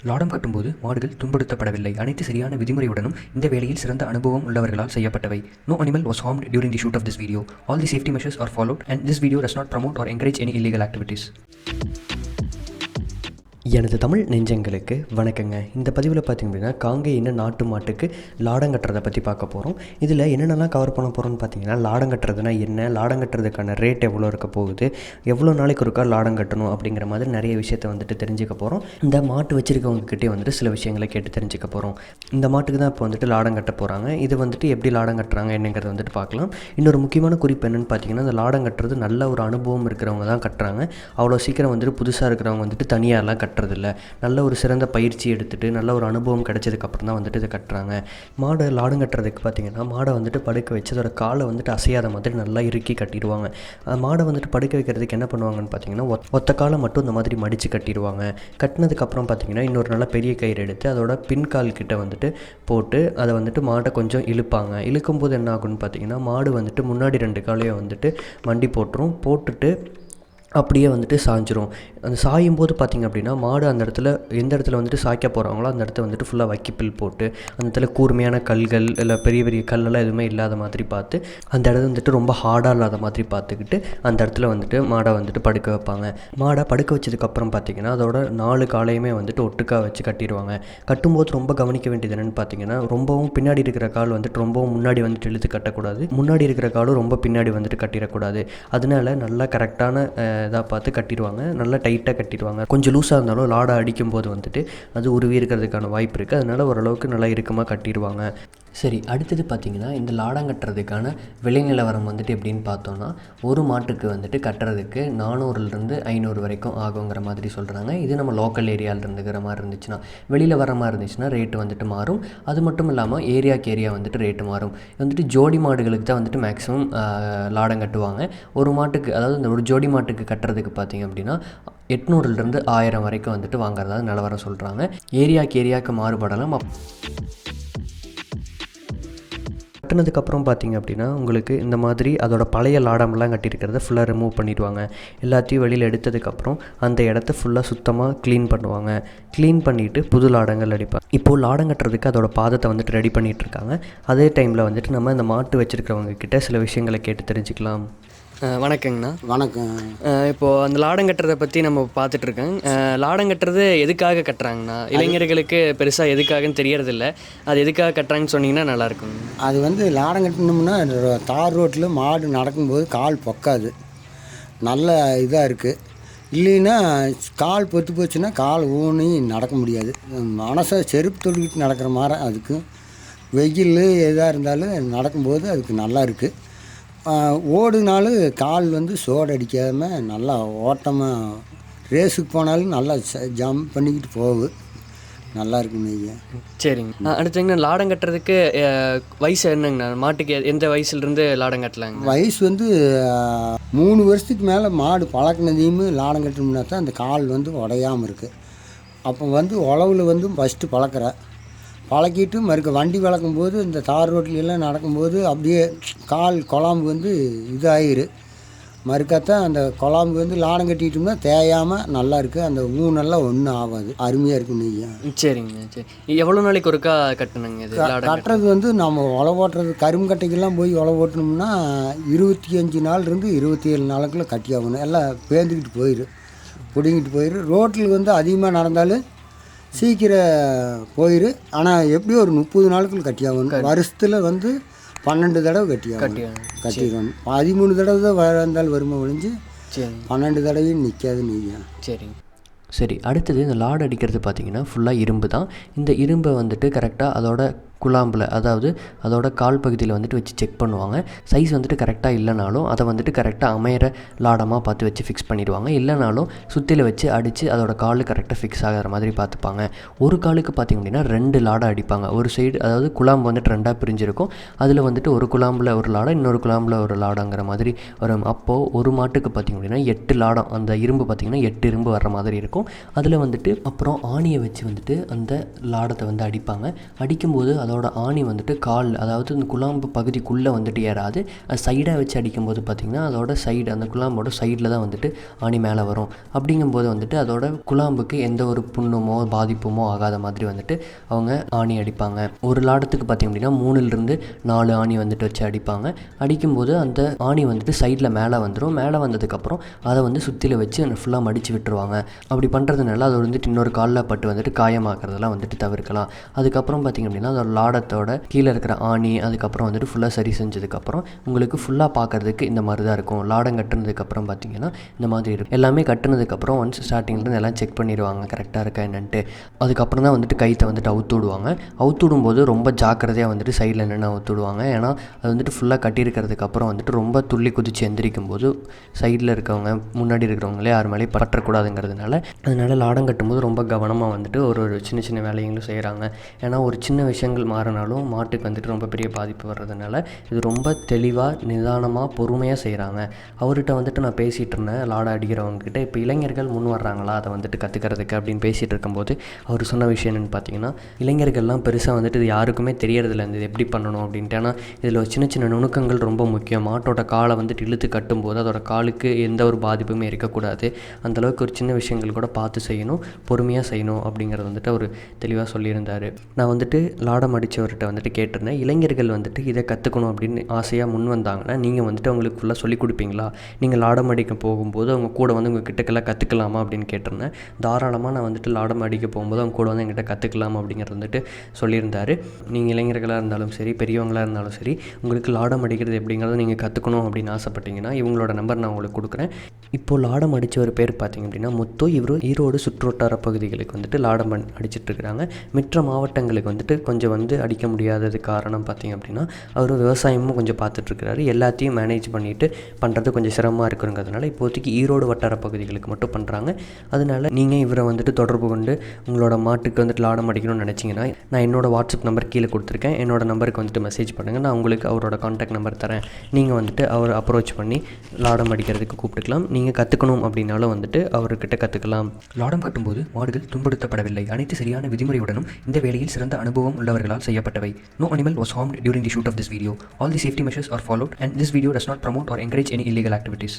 லாடம் கட்டும்போது மாடுகள் துன்புறுத்தப்படவில்லை. அனைத்து சரியான விதிமுறையுடனும் இந்த வேலையில் சிறந்த அனுபவம் உள்ளவர்களால் செய்யப்பட்டவை. No animal was harmed during the shoot of this video. All the safety measures are followed and this video does not promote or encourage any illegal activities. எனது தமிழ் நெஞ்சங்களுக்கு வணக்கங்க. இந்த பதிவில் பார்த்திங்க அப்படின்னா காங்கேய நாட்டு மாட்டுக்கு லாடம் கட்டுறதை பற்றி பார்க்க போகிறோம். இதில் என்னென்னலாம் கவர் பண்ண போகிறோம்னு பார்த்தீங்கன்னா, லாடம் கட்டுறதுனா என்ன, லாடம் கட்டுறதுக்கான ரேட் எவ்வளோ இருக்க போகுது, எவ்வளோ நாளைக்கு ஒருக்கா லாடம் கட்டணும் அப்படிங்கிற மாதிரி நிறைய விஷயத்தை தெரிஞ்சுக்க போகிறோம். இந்த மாட்டு வச்சுருக்கவங்ககிட்டே சில விஷயங்களை கேட்டு தெரிஞ்சுக்க போகிறோம். இந்த மாட்டுக்கு தான் இப்போ லாடம் கட்ட போகிறாங்க. இது எப்படி லாடம் கட்டுறாங்க என்னங்கிறத பார்க்கலாம். இன்னொரு முக்கியமான குறிப்பு என்னென்னு பார்த்தீங்கன்னா, இந்த லாடம் கட்டுறது நல்ல ஒரு அனுபவம் இருக்கிறவங்க தான் கட்டுறாங்க. அவ்வளோ சீக்கிரம் புதுசாக இருக்கிறவங்க தனியாகலாம் கட்டுறதில்ல. நல்ல ஒரு சிறந்த பயிற்சி எடுத்துகிட்டு நல்ல ஒரு அனுபவம் கிடைச்சதுக்கப்புறம் தான் இதை கட்டுறாங்க. மாடை லாடம் கட்டுறதுக்கு பார்த்திங்கன்னா, மாடை படுக்க வச்சு அதோட காலை அசையாத மாதிரி நல்லா இறுக்கி கட்டிடுவாங்க. மாடை படுக்க வைக்கிறதுக்கு என்ன பண்ணுவாங்கன்னு பார்த்தீங்கன்னா, ஒத்த காலை மட்டும் இந்த மாதிரி மடித்து கட்டிடுவாங்க. கட்டினதுக்கப்புறம் பார்த்திங்கன்னா, இன்னொரு நல்ல பெரிய கயிறு எடுத்து அதோட பின்கால் கிட்ட போட்டு அதை மாடை கொஞ்சம் இழுப்பாங்க. இழுக்கும்போது என்ன ஆகுன்னு பார்த்தீங்கன்னா, மாடு முன்னாடி 2 காலையும் மண்டி போட்டுட்டு அப்படியே சாஞ்சிரும். அந்த சாயும் போது பார்த்திங்க அப்படின்னா, மாடு அந்த இடத்துல எந்த இடத்துல சாய்க்க போகிறாங்களோ அந்த இடத்த ஃபுல்லாக வைக்கிப்பில் போட்டு அந்த இடத்துல கூர்மையான கல்கள் இல்லை பெரிய பெரிய கல்லெல்லாம் எதுவுமே இல்லாத மாதிரி பார்த்து, அந்த இடம் ரொம்ப ஹார்டாக இல்லாத மாதிரி பார்த்துக்கிட்டு அந்த இடத்துல மாடை படுக்க வைப்பாங்க. மாடை படுக்க வச்சதுக்கப்புறம் பார்த்திங்கன்னா, அதோட 4 காலையுமே ஒட்டுக்கா வச்சு கட்டிடுவாங்க. கட்டும்போது ரொம்ப கவனிக்க வேண்டியது என்னென்னு பார்த்தீங்கன்னா, ரொம்பவும் பின்னாடி இருக்கிற கால் ரொம்பவும் முன்னாடி இழுத்து கட்டக்கூடாது, முன்னாடி இருக்கிற காலும் ரொம்ப பின்னாடி கட்டிடக்கூடாது. அதனால நல்லா கரெக்டான இதாக பார்த்து கட்டிடுவாங்க. நல்லா டைட்டாக கட்டிடுவாங்க. கொஞ்சம் லூஸாக இருந்தாலும் லாடை அடிக்கும்போது அது உருவி இருக்கிறதுக்கான வாய்ப்பு இருக்குது. அதனால் ஓரளவுக்கு நல்லா இறுக்கமாக கட்டிடுவாங்க. சரி, அடுத்தது பார்த்திங்கன்னா, இந்த லாடம் கட்டுறதுக்கான விலை நிலவரம் எப்படின்னு பார்த்தோன்னா, ஒரு மாட்டுக்கு கட்டுறதுக்கு 400லேருந்து 500 வரைக்கும் ஆகுங்கிற மாதிரி சொல்கிறாங்க. இது நம்ம லோக்கல் ஏரியாவில் இருந்துக்கிற மாதிரி இருந்துச்சுன்னா. வெளியில் வர மாதிரி இருந்துச்சுன்னா ரேட்டு மாறும். அது மட்டும் இல்லாமல் ஏரியாவுக்கு ஏரியா ரேட்டு மாறும். ஜோடி மாடுகளுக்கு தான் மேக்ஸிமம் லாடம் கட்டுவாங்க. ஒரு மாட்டுக்கு, அதாவது இந்த ஒரு ஜோடி மாட்டுக்கு கட்டுறதுக்கு பார்த்திங்க அப்படின்னா 800லேருந்து 1000 வரைக்கும் வாங்குறதா நிலவரம் சொல்கிறாங்க. ஏரியாவுக்கு மாறுபடலாம். கட்டினதுக்கப்புறம் பார்த்திங்க அப்படின்னா, உங்களுக்கு இந்த மாதிரி அதோட பழைய லாடமெல்லாம் கட்டியிருக்கிறத ஃபுல்லாக ரிமூவ் பண்ணிடுவாங்க. எல்லாத்தையும் வெளியில் எடுத்ததுக்கப்புறம் அந்த இடத்த ஃபுல்லாக சுத்தமாக க்ளீன் பண்ணுவாங்க. க்ளீன் பண்ணிவிட்டு புது லாடங்கள் அடிப்பாங்க. இப்போது லாடம் கட்டுறதுக்கு அதோட பாதத்தை ரெடி பண்ணிகிட்ருக்காங்க. அதே டைமில் நம்ம இந்த மாட்டு வச்சுருக்கிறவங்க கிட்ட சில விஷயங்களை கேட்டு தெரிஞ்சுக்கலாம். வணக்கங்கண்ணா. வணக்கம். இப்போது அந்த லாடம் கட்டுறதை பற்றி நம்ம பார்த்துட்ருக்கோம். லாடம் கட்டுறது எதுக்காக கட்டுறாங்கண்ணா? இளைஞர்களுக்கு பெருசாக எதுக்காகன்னு தெரியறதில்ல. அது எதுக்காக கட்டுறாங்கன்னு சொன்னீங்கன்னா நல்லாயிருக்கும். அது லாடம் கட்டணும்னா, தார் ரோட்டில் மாடு நடக்கும்போது கால் பொக்காது, நல்ல இதாக இருக்குது. இல்லைன்னா கால் பொத்து போச்சுன்னா கால் ஊனி நடக்க முடியாது. மனசை செருப்பு தொழுகிட்டு நடக்கிற மாதிரி அதுக்கு வெயில் எதாக இருந்தாலும் நடக்கும்போது அதுக்கு நல்லா இருக்குது. ஓடுனாலும் கால் சோடு அடிக்காமல் நல்லா ஓட்டமாக ரேஸுக்கு போனாலும் நல்லா ஜம்ப் பண்ணிக்கிட்டு போகுது. நல்லா இருக்குங்க ஐயா. சரிங்க. அடுத்தங்கண்ணா, லாடம் கட்டுறதுக்கு வயசு என்னங்கண்ணா? மாட்டுக்கு எந்த வயசுலேருந்து லாடம் கட்டலாங்க? வயசு 3 வருஷத்துக்கு மேலே மாடு பழக்கினதையும் லாடம் கட்டணும்னா தான் அந்த கால் உடையாமல் இருக்குது. அப்போ உழவுல ஃபஸ்ட்டு பழக்கிட்டு மறுக்க வண்டி வளர்க்கும்போது இந்த தார் ரோட்லாம் நடக்கும்போது அப்படியே கால் குழம்பு இதாகிரு. மறுக்கத்தான் அந்த குழம்பு லாடம் கட்டிட்டோம்னா தேயாமல் நல்லா இருக்குது. அந்த ஊனெல்லாம் ஒன்றும் ஆகாது, அருமையாக இருக்கும் ஐயா. சரிங்க. சரி, எவ்வளோ நாளைக்கு ஒருக்கா கட்டணுங்க இது? கட்டுறது நம்ம உழவு ஓட்டுறது கரும்பு போய் உழவு ஓட்டணும்னா 25 நாள்லேருந்து 27 நாளுக்குள்ளே கட்டி ஆகணும். எல்லாம் பேர்ந்துக்கிட்டு போயிடும், பிடிங்கிட்டு போயிடும். ரோட்டில் அதிகமாக நடந்தாலும் சீக்கிரம் போயிரு. ஆனால் எப்படியும் ஒரு 30 நாளுக்குள்ள கட்டி ஆகணும். வருஷத்தில் 12 தடவை கட்டிடுவோம். 13 தடவை தான் இருந்தாலும் வருமா ஒழிஞ்சு 12 தடவையும் நிற்காது நீங்க. சரி, அடுத்தது இந்த லாடு அடிக்கிறது பார்த்திங்கன்னா ஃபுல்லாக இரும்பு தான். இந்த இரும்பை கரெக்டாக அதோட குழாம்பில், அதாவது அதோட கால் பகுதியில் வச்சு செக் பண்ணுவாங்க. சைஸ் கரெக்டாக இல்லைனாலும் அதை கரெக்டாக அமையிற லாடமாக பார்த்து வச்சு ஃபிக்ஸ் பண்ணிடுவாங்க. இல்லைனாலும் சுற்றியில் வச்சு அடித்து அதோட கால் கரெக்டாக ஃபிக்ஸ் ஆகிற மாதிரி பார்த்துப்பாங்க. ஒரு காலுக்கு பார்த்திங்க அப்படின்னா 2 லாடம் அடிப்பாங்க. ஒரு சைடு, அதாவது குழாம்பு 2ஆக பிரிஞ்சிருக்கும். அதில் ஒரு குழாம்பில் ஒரு லாடம், இன்னொரு குழாம்பில் ஒரு லாடங்கிற மாதிரி வரும். அப்போது ஒரு மாட்டுக்கு பார்த்திங்க அப்படின்னா 8 லாடம், அந்த இரும்பு பார்த்திங்கன்னா 8 இரும்பு வர்ற மாதிரி இருக்கும். அதில் அப்புறம் ஆணியை வச்சு அந்த லாடத்தை அடிப்பாங்க. அடிக்கும்போது அதோட அதோட ஆணி வந்துட்டு கால், அதாவது இந்த குழாம்பு பகுதிக்குள்ளே வந்துட்டு ஏறாது. அது சைடாக வச்சு அடிக்கும்போது பார்த்திங்கன்னா அதோட சைடு, அந்த குழாம்போட சைடில் தான் வந்துட்டு ஆணி மேலே வரும். அப்படிங்கும்போது வந்துட்டு அதோட குழாம்புக்கு எந்த ஒரு புண்ணுமோ பாதிப்புமோ ஆகாத மாதிரி வந்துட்டு அவங்க ஆணி அடிப்பாங்க. ஒரு லாடத்துக்கு பார்த்திங்க அப்படின்னா 3லிருந்து 4 ஆணி வந்துட்டு வச்சு அடிப்பாங்க. அடிக்கும்போது அந்த ஆணி வந்துட்டு சைடில் மேலே வந்துடும். மேலே வந்ததுக்கப்புறம் அதை வந்து சுற்றில வச்சு ஃபுல்லாக மடித்து விட்டுருவாங்க. அப்படி பண்ணுறதுனால அது வந்துட்டு இன்னொரு காலில் பட்டு வந்துட்டு காயமாக்குறதெல்லாம் வந்துட்டு தவிர்க்கலாம். அதுக்கப்புறம் பார்த்திங்க அப்படின்னா அதோட லாடத்தோட கீழே இருக்கிற ஆணி அதுக்கப்புறம் வந்துட்டு ஃபுல்லாக சரி செஞ்சதுக்கப்புறம் உங்களுக்கு ஃபுல்லாக பார்க்குறதுக்கு இந்த மாதிரி தான் இருக்கும். லாடம் கட்டுனதுக்கப்புறம் பார்த்திங்கன்னா இந்த மாதிரி இருக்கும். எல்லாமே கட்டுனதுக்கப்புறம் ஒன்ஸ் ஸ்டார்டிங்லேருந்து எல்லாம் செக் பண்ணிடுவாங்க கரெக்டாக இருக்கா என்னன்ட்டு. அதுக்கப்புறம் தான் வந்துட்டு கைத்தை வந்துட்டு அவுத்து விடுவாங்க. அவுத்து விடும்போது ரொம்ப ஜாக்கிரதையாக வந்துட்டு சைடில் நின்று அவுத்து விடுவாங்க. ஏன்னா அது வந்துட்டு ஃபுல்லாக கட்டியிருக்கிறதுக்கப்புறம் வந்துட்டு ரொம்ப துள்ளி குதித்து எந்திரிக்கும் போது சைடில் இருக்கவங்க முன்னாடி இருக்கிறவங்களே யார் மேலேயும் பற்றக்கூடாதுங்கிறதுனால அதனால் லாடம் கட்டும்போது ரொம்ப கவனமாக வந்துட்டு ஒரு சின்ன சின்ன வேலைகளும் செய்கிறாங்க. ஏன்னா ஒரு சின்ன விஷயங்கள் மாறினாலும் மாட்டுக்கு வந்துட்டு ரொம்ப பெரிய பாதிப்பு வர்றதுனால இது ரொம்ப தெளிவாக நிதானமாக பொறுமையாக செய்கிறாங்க. அவர்கிட்ட வந்துட்டு நான் பேசிகிட்டு இருந்தேன் லாடம் அடிக்கிறவங்ககிட்ட. இப்போ இளைஞர்கள் முன் வர்றாங்களா அதை வந்துட்டு கற்றுக்கிறதுக்கு அப்படின்னு பேசிகிட்டு இருக்கும்போது அவர் சொன்ன விஷயம் என்னென்னு பார்த்தீங்கன்னா, இளைஞர்கள்லாம் பெருசாக வந்துட்டு இது யாருக்குமே தெரியறதில்ல இது எப்படி பண்ணணும் அப்படின்ட்டு. ஏன்னா இதில் சின்ன சின்ன நுணுக்கங்கள் ரொம்ப முக்கியம். மாட்டோட காலை வந்துட்டு இழுத்து கட்டும்போது அதோட காலுக்கு எந்த ஒரு பாதிப்புமே இருக்கக்கூடாது. அந்தளவுக்கு ஒரு சின்ன விஷயங்கள் கூட பார்த்து செய்யணும், பொறுமையாக செய்யணும் அப்படிங்கிறது வந்துட்டு அவர் தெளிவாக சொல்லியிருந்தார். நான் வந்துட்டு லாடம் அடித்தவர்கிட்ட வந்துட்டு கேட்டிருந்தேன், இளைஞர்கள் வந்துட்டு இதை கற்றுக்கணும் அப்படின்னு ஆசையாக முன் வந்தாங்கன்னா நீங்கள் வந்துட்டு அவங்களுக்கு ஃபுல்லாக சொல்லிக் கொடுப்பீங்களா? நீங்கள் லாடம் அடிக்க போகும்போது அவங்க கூட வந்து உங்கள் கிட்டக்கெல்லாம் கற்றுக்கலாமா அப்படின்னு கேட்டிருந்தேன். தாராளமாக நான் வந்துட்டு லாடம் அடிக்க போகும்போது அவங்க கூட வந்து என்கிட்ட கற்றுக்கலாம் அப்படிங்கிறது வந்துட்டு சொல்லியிருந்தார். நீங்கள் இளைஞர்களாக இருந்தாலும் சரி பெரியவங்களாக இருந்தாலும் சரி உங்களுக்கு லாடம் அடிக்கிறது எப்படிங்கிறத நீங்கள் கற்றுக்கணும் அப்படின்னு ஆசைப்பட்டீங்கன்னா இவங்களோட நம்பர் நான் உங்களுக்கு கொடுக்குறேன். இப்போது லாடம் அடித்த ஒரு பேர் பார்த்திங்க அப்படின்னா முத்து. இவர் ஈரோடு சுற்றுவட்டார பகுதிகளுக்கு வந்துட்டு லாடம் அடிச்சிட்ருக்கிறாங்க. மற்ற மாவட்டங்களுக்கு வந்துட்டு கொஞ்சம் வந்து அடிக்க முடியாதது காரணம் பார்த்திங்க அப்படின்னா அவர் விவசாயமும் கொஞ்சம் பார்த்துட்ருக்கிறாரு. எல்லாத்தையும் மேனேஜ் பண்ணிவிட்டு பண்ணுறது கொஞ்சம் சிரமமாக இருக்குங்கிறதுனால இப்போதைக்கு ஈரோடு வட்டார பகுதிகளுக்கு மட்டும் பண்ணுறாங்க. அதனால் நீங்கள் இவரை வந்துட்டு தொடர்பு கொண்டு உங்களோட மாட்டுக்கு வந்துட்டு லாடம் அடிக்கணும்னு நினச்சிங்கன்னா நான் என்னோடய வாட்ஸ்அப் நம்பர் கீழே கொடுத்துருக்கேன். என்னோடய நம்பருக்கு வந்துட்டு மெசேஜ் பண்ணுங்கள். நான் உங்களுக்கு அவரோட கான்டாக்ட் நம்பர் தரேன். நீங்கள் வந்துட்டு அவர் அப்ரோச் பண்ணி லாடம் அடிக்கிறதுக்கு கூப்பிட்டுக்கலாம். நீங்கள் கற்றுக்கணும் அப்படின்னாலும் வந்துட்டு அவர்கிட்ட கற்றுக்கலாம். லாடம் கட்டும்போது மாடுகள் துன்புறுத்தப்படவில்லை. அனைத்து சரியான விதிமுறையுடனும் இந்த வேலையில் சிறந்த அனுபவம் உள்ளவர்களால் செய்யப்பட்டவை. No animal was harmed during the shoot of this video. All the safety measures are followed and this video does not promote or encourage any illegal activities.